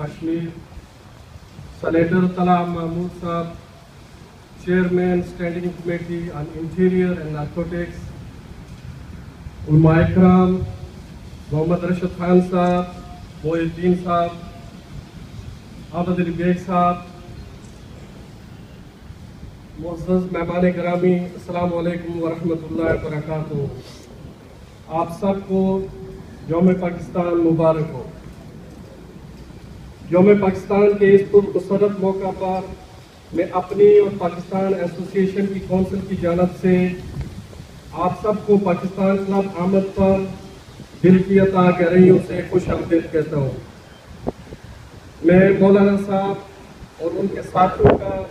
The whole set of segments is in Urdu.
کشمیر، سینیٹر طلحہ محمود صاحب، chairman standing committee on interior and narcotics, علماء اکرام، محمد رشید خان صاحب، محی الدین صاحب، عابد علی بیگ صاحب، معزز مہمان گرامی، السلام علیکم ورحمۃ اللہ وبرکاتہ۔ آپ سب کو یوم پاکستان مبارک ہو۔ یوم پاکستان کے اس پرمسرت موقع پر میں اپنی اور پاکستان ایسوسی ایشن کی کونسل کی جانب سے آپ سب کو پاکستان کلب آمد پر دل کی عطا گہرائیوں سے خوش آمدید کہتا ہوں۔ میں مولانا صاحب اور ان کے ساتھیوں کا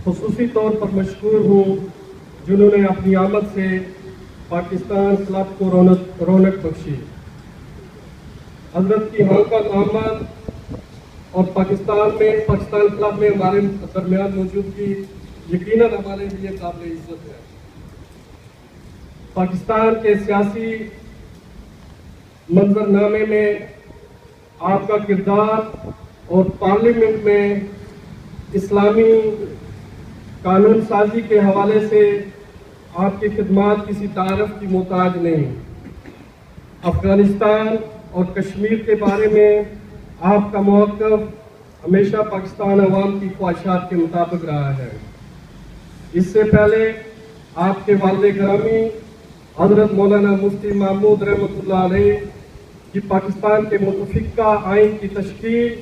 خصوصی طور پر مشکور ہوں جنہوں نے اپنی آمد سے پاکستان کلب کو رونق بخشی۔ حضرت کی ہم کا آمد اور پاکستان کلب میں ہمارے درمیان موجودگی یقیناً ہمارے لیے قابل عزت ہے۔ پاکستان کے سیاسی منظرنامے میں آپ کا کردار اور پارلیمنٹ میں اسلامی قانون سازی کے حوالے سے آپ کی خدمات کسی تعارف کی محتاج نہیں۔ افغانستان اور کشمیر کے بارے میں آپ کا موقف ہمیشہ پاکستان عوام کی خواہشات کے مطابق رہا ہے۔ اس سے پہلے آپ کے والد گرامی حضرت مولانا مفتی محمود رحمۃ اللہ علیہ کی پاکستان کے متفقہ آئین کی تشکیل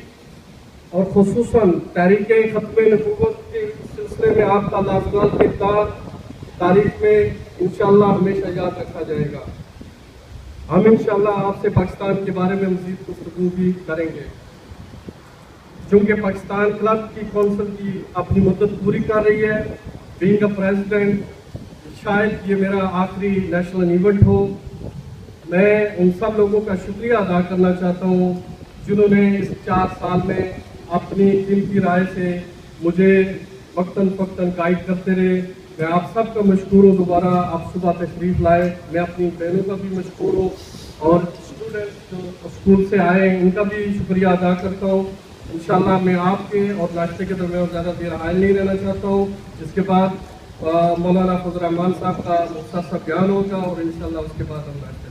اور خصوصاً تحریک ختم نبوت کے سلسلے میں آپ کا لازوال کردار تاریخ میں انشاءاللہ ہمیشہ یاد رکھا جائے گا۔ ہم انشاءاللہ آپ سے پاکستان کے بارے میں مزید گفتگو بھی کریں گے۔ چونکہ پاکستان کلب کی کونسل کی اپنی مدت پوری کر رہی ہے، بینگ اے پریزیڈنٹ شاید یہ میرا آخری نیشنل ایونٹ ہو، میں ان سب لوگوں کا شکریہ ادا کرنا چاہتا ہوں جنہوں نے اس 4 سال میں اپنی قیمتی رائے سے مجھے وقتاً فوقتاً گائیڈ کرتے رہے۔ میں آپ سب کا مشکور ہوں، دوبارہ آپ صبح تشریف لائے۔ میں اپنی بہنوں کا بھی مشکور ہوں اور اسٹوڈنٹ جو اسکول سے آئے ان کا بھی شکریہ ادا کرتا ہوں۔ انشاءاللہ میں آپ کے اور ناشتے کے درمیان زیادہ دیر حائل نہیں رہنا چاہتا ہوں۔ اس کے بعد مولانا فضل الرحمان صاحب کا مختصر بیان ہوگا اور انشاءاللہ اس کے بعد ہم ناشتے